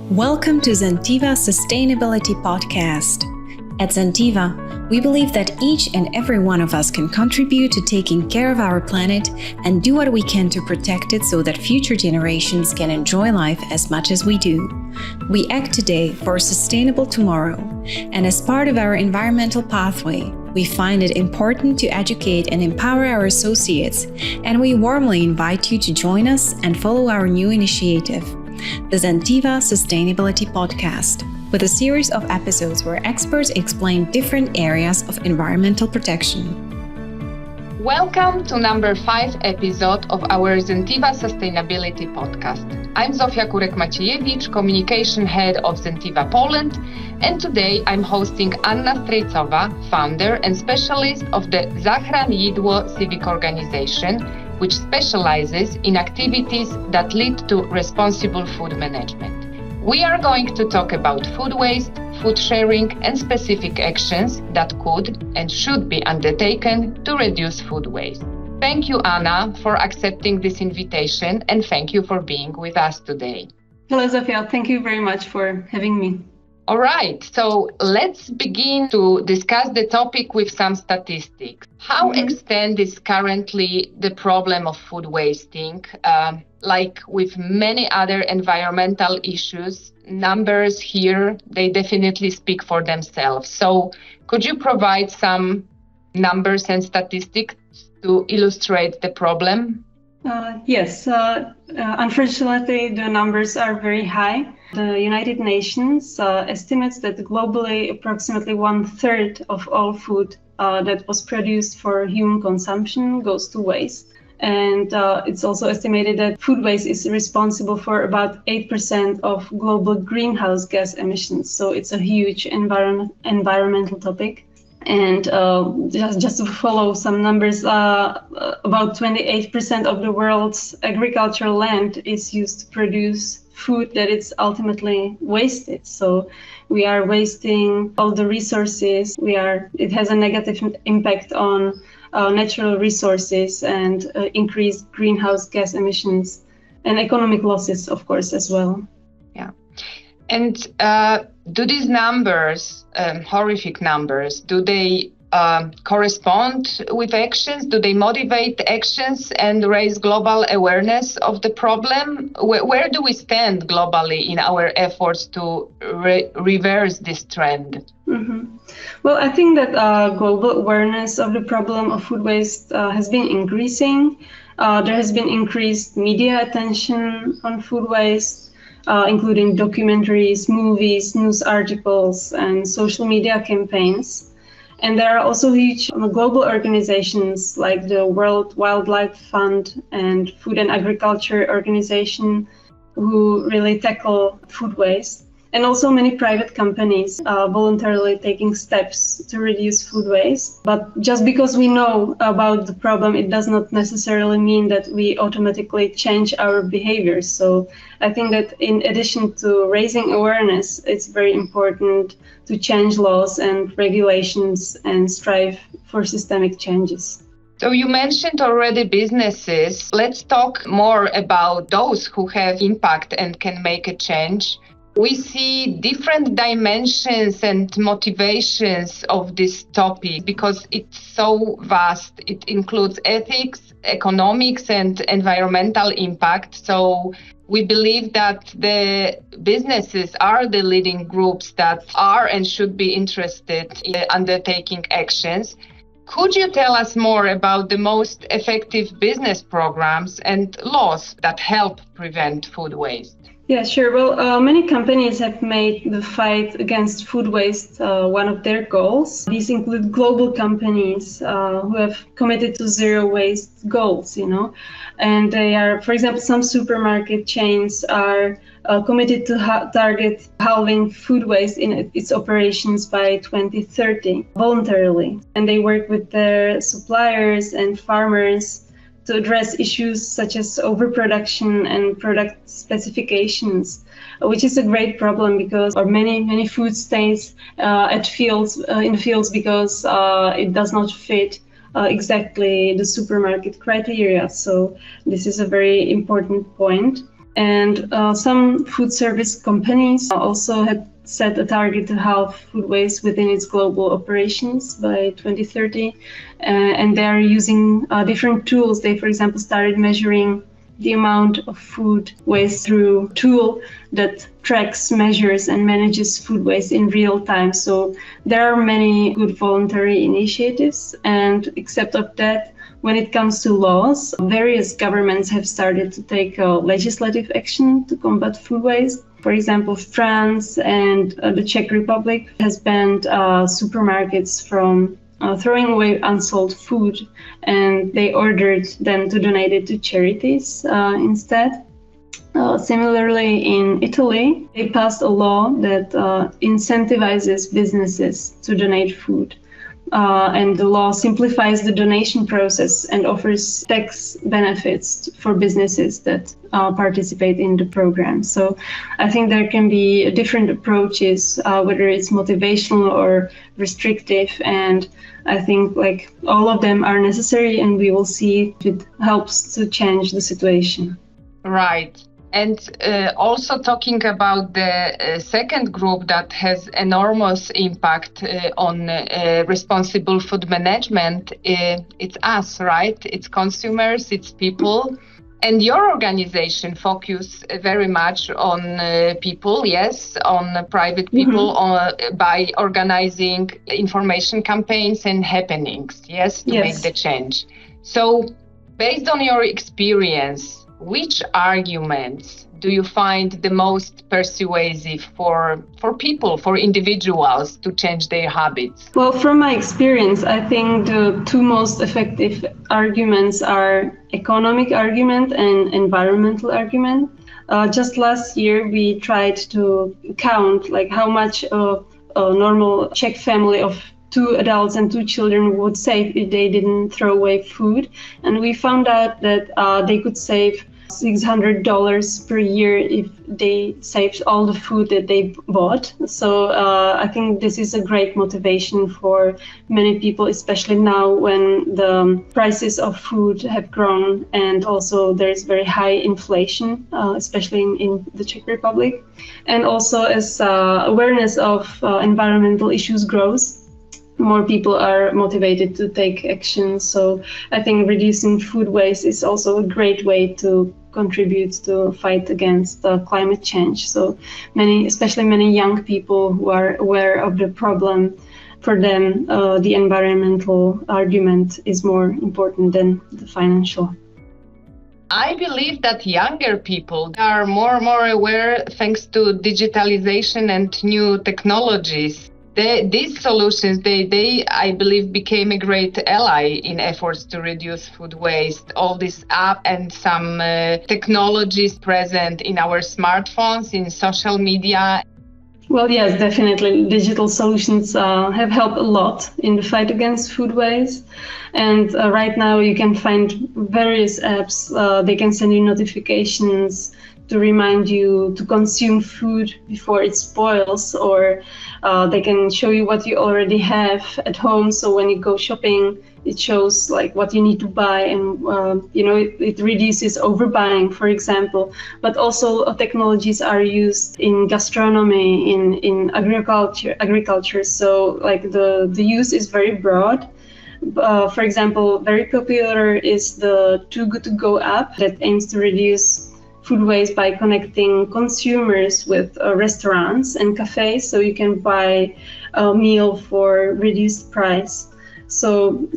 Welcome to Zentiva Sustainability Podcast. At Zentiva, we believe that each and every one of us can contribute to taking care of our planet and do what we can to protect it so that future generations can enjoy life as much as we do. We act today for a sustainable tomorrow, and as part of our environmental pathway, we find it important to educate and empower our associates, and we warmly invite you to join us and follow our new initiative, the Zentiva Sustainability Podcast, with a series of episodes where experts explain different areas of environmental protection. Welcome to number 5 episode of our Zentiva Sustainability Podcast. I'm Zofia Kurek-Maciejewicz, Communication Head of Zentiva Poland, and today I'm hosting Anna Strejcowa, founder and specialist of the Zachrań civic organization, which specializes in activities that lead to responsible food management. We are going to talk about food waste, food sharing, and specific actions that could and should be undertaken to reduce food waste. Thank you, Anna, for accepting this invitation, and thank you for being with us today. Hello, Zofia. Thank you very much for having me. All right, so let's begin to discuss the topic with some statistics. How extent is currently the problem of food wasting? Like with many other environmental issues, numbers here, they definitely speak for themselves. So could you provide some numbers and statistics to illustrate the problem? Yes, unfortunately, the numbers are very high. The United Nations estimates that globally approximately 1/3 of all food that was produced for human consumption goes to waste. And it's also estimated that food waste is responsible for about 8% of global greenhouse gas emissions. So it's a huge environmental topic. And just to follow some numbers, about 28% of the world's agricultural land is used to produce food that is ultimately wasted. So we are wasting all the resources. It has a negative impact on natural resources and increased greenhouse gas emissions and economic losses, of course, as well. Yeah. And do these numbers, horrific numbers, do they correspond with actions? Do they motivate actions and raise global awareness of the problem? Where do we stand globally in our efforts to reverse this trend? Mm-hmm. Well, I think that global awareness of the problem of food waste has been increasing. There has been increased media attention on food waste, including documentaries, movies, news articles, and social media campaigns. And there are also huge global organizations like the World Wildlife Fund and Food and Agriculture Organization who really tackle food waste. And also many private companies voluntarily taking steps to reduce food waste. But just because we know about the problem, it does not necessarily mean that we automatically change our behaviors. So I think that in addition to raising awareness, it's very important to change laws and regulations and strive for systemic changes. So you mentioned already businesses. Let's talk more about those who have impact and can make a change. We see different dimensions and motivations of this topic because it's so vast. It includes ethics, economics, and environmental impact. So we believe that the businesses are the leading groups that are and should be interested in undertaking actions. Could you tell us more about the most effective business programs and laws that help prevent food waste? Yeah, sure. Well, many companies have made the fight against food waste one of their goals. These include global companies who have committed to zero waste goals, and they are, for example, some supermarket chains are committed to target halving food waste in its operations by 2030 voluntarily. And they work with their suppliers and farmers to address issues such as overproduction and product specifications, which is a great problem because many food stays in the fields because it does not fit exactly the supermarket criteria. So this is a very important point. And some food service companies also had set a target to halve food waste within its global operations by 2030. And they are using different tools. They, for example, started measuring the amount of food waste through a tool that tracks, measures, and manages food waste in real time. So there are many good voluntary initiatives. And except of that, when it comes to laws, various governments have started to take legislative action to combat food waste. For example, France and the Czech Republic has banned supermarkets from throwing away unsold food, and they ordered them to donate it to charities instead. Similarly, in Italy, they passed a law that incentivizes businesses to donate food. And the law simplifies the donation process and offers tax benefits for businesses that participate in the program. So I think there can be different approaches, whether it's motivational or restrictive. And I think like all of them are necessary, and we will see if it helps to change the situation. Right. And also talking about the second group that has enormous impact on responsible food management, it's us, right? It's consumers, it's people. And your organization focus very much on people, yes, on private people, by organizing information campaigns and happenings, yes, to make the change. So based on your experience, which arguments do you find the most persuasive for people, for individuals to change their habits? Well, from my experience, I think the two most effective arguments are economic argument and environmental argument. Just last year, we tried to count like how much a normal Czech family of 2 adults and 2 children would save if they didn't throw away food. And we found out that they could save $600 per year if they saved all the food that they bought. So I think this is a great motivation for many people, especially now when the prices of food have grown and also there's very high inflation, especially in the Czech Republic. And also as awareness of environmental issues grows, more people are motivated to take action. So I think reducing food waste is also a great way to contribute to fight against climate change. So many, especially many young people who are aware of the problem, for them the environmental argument is more important than the financial. I believe that younger people are more aware thanks to digitalization and new technologies. These solutions, they, I believe, became a great ally in efforts to reduce food waste. All this app and some technologies present in our smartphones, in social media. Well, yes, definitely. Digital solutions have helped a lot in the fight against food waste. And right now you can find various apps. They can send you notifications to remind you to consume food before it spoils, or they can show you what you already have at home. So when you go shopping, it shows like what you need to buy, and it reduces overbuying, for example. But also technologies are used in gastronomy, in agriculture. So like the use is very broad. For example, very popular is the Too Good To Go app that aims to reduce food waste by connecting consumers with restaurants and cafes, so you can buy a meal for reduced price. So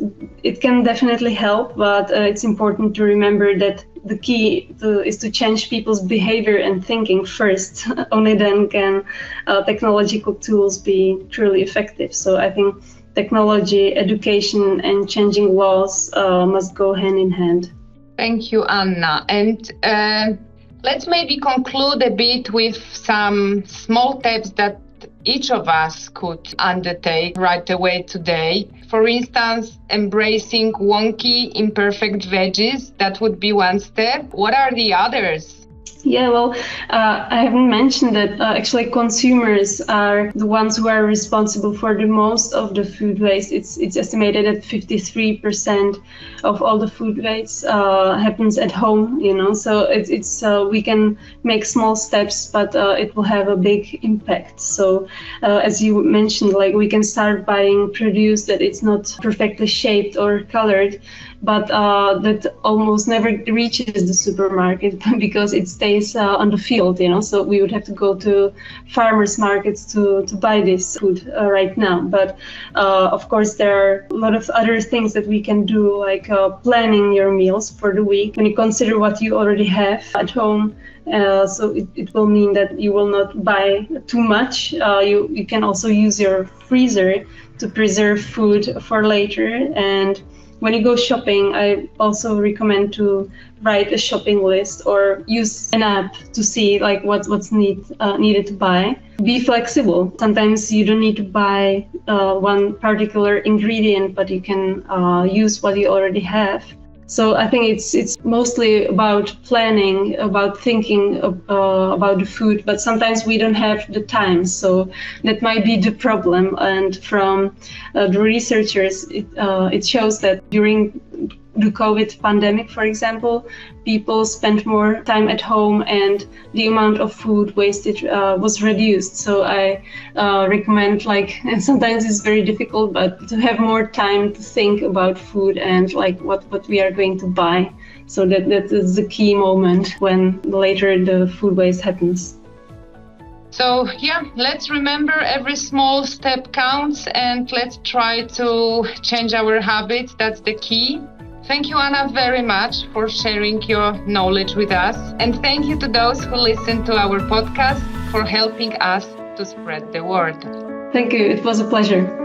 it can definitely help, but it's important to remember that the key is to change people's behavior and thinking first. Only then can technological tools be truly effective. So I think technology, education, and changing laws must go hand in hand. Thank you, Anna. And let's maybe conclude a bit with some small steps that each of us could undertake right away today. For instance, embracing wonky, imperfect veggies, that would be one step. What are the others? Yeah, well, I haven't mentioned that actually consumers are the ones who are responsible for the most of the food waste. It's estimated that 53% of all the food waste happens at home. So it's we can make small steps, but it will have a big impact. So as you mentioned, like we can start buying produce that it's not perfectly shaped or colored, but that almost never reaches the supermarket because it stays on the field, So we would have to go to farmers markets to buy this food right now. But of course, there are a lot of other things that we can do, like planning your meals for the week. When you consider what you already have at home, so it will mean that you will not buy too much. You can also use your freezer to preserve food for later. And when you go shopping, I also recommend to write a shopping list or use an app to see like what's needed to buy. Be flexible. Sometimes you don't need to buy one particular ingredient, but you can use what you already have. So I think it's mostly about planning, about thinking about the food, but sometimes we don't have the time. So that might be the problem. And from the researchers, it shows that during the COVID pandemic, for example, people spent more time at home and the amount of food wasted was reduced. So I recommend, and sometimes it's very difficult, but to have more time to think about food and what we are going to buy. So that is the key moment when later the food waste happens. So let's remember every small step counts and let's try to change our habits. That's the key. Thank you, Anna, very much for sharing your knowledge with us. And thank you to those who listen to our podcast for helping us to spread the word. Thank you. It was a pleasure.